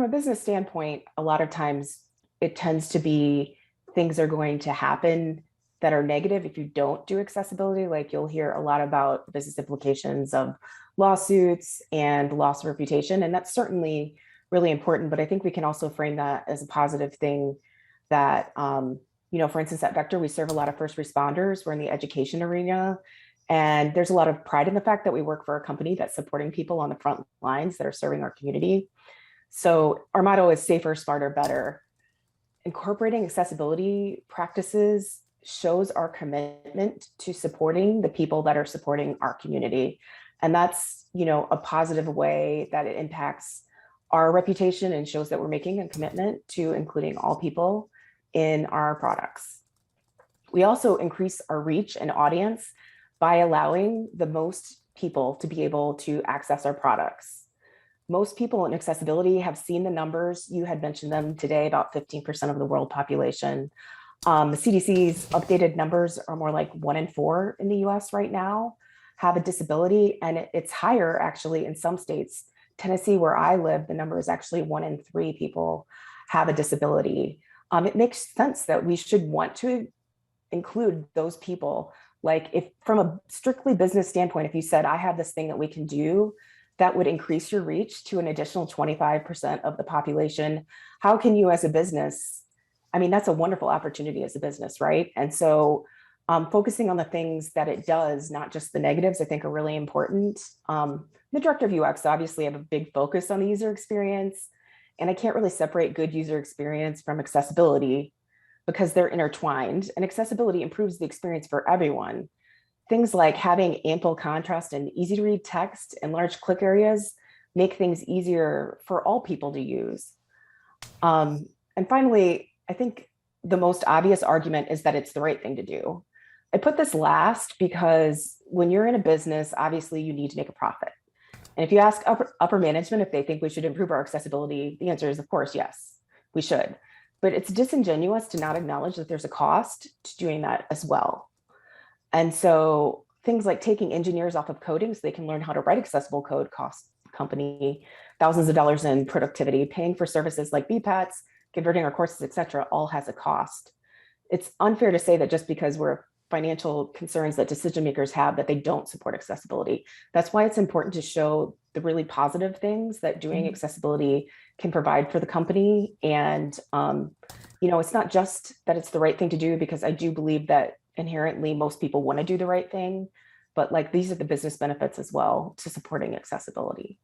a business standpoint, a lot of times it tends to be things are going to happen that are negative if you don't do accessibility. Like you'll hear a lot about business implications of lawsuits and loss of reputation. And that's certainly really important. But I think we can also frame that as a positive thing that, for instance, at Vector, we serve a lot of first responders. We're in the education arena. And there's a lot of pride in the fact that we work for a company that's supporting people on the front lines that are serving our community. So our motto is safer, smarter, better. Incorporating accessibility practices shows our commitment to supporting the people that are supporting our community. And that's, a positive way that it impacts our reputation and shows that we're making a commitment to including all people in our products. We also increase our reach and audience by allowing the most people to be able to access our products. Most people in accessibility have seen the numbers. You had mentioned them today, about 15% of the world population. The CDC's updated numbers are more like 1 in 4 in the US right now have a disability, and it's higher actually in some states. Tennessee, where I live, the number is actually 1 in 3 people have a disability. It makes sense that we should want to include those people. Like if from a strictly business standpoint, if you said, I have this thing that we can do, that would increase your reach to an additional 25% of the population. How can you as a business, that's a wonderful opportunity as a business, right? And so focusing on the things that it does, not just the negatives, I think are really important. The director of UX, obviously, have a big focus on the user experience, and I can't really separate good user experience from accessibility because they're intertwined, and accessibility improves the experience for everyone. Things like having ample contrast and easy to read text and large click areas make things easier for all people to use. And finally, I think the most obvious argument is that it's the right thing to do. I put this last because when you're in a business, obviously you need to make a profit. And if you ask upper management if they think we should improve our accessibility, the answer is, of course, yes, we should. But it's disingenuous to not acknowledge that there's a cost to doing that as well. And so things like taking engineers off of coding so they can learn how to write accessible code costs the company thousands of dollars in productivity. Paying for services like BPATs, converting our courses, et cetera, all has a cost. It's unfair to say that just because we're financial concerns that decision makers have that they don't support accessibility. That's why it's important to show the really positive things that doing accessibility can provide for the company. And, it's not just that it's the right thing to do, because I do believe that inherently most people want to do the right thing, but like these are the business benefits as well to supporting accessibility.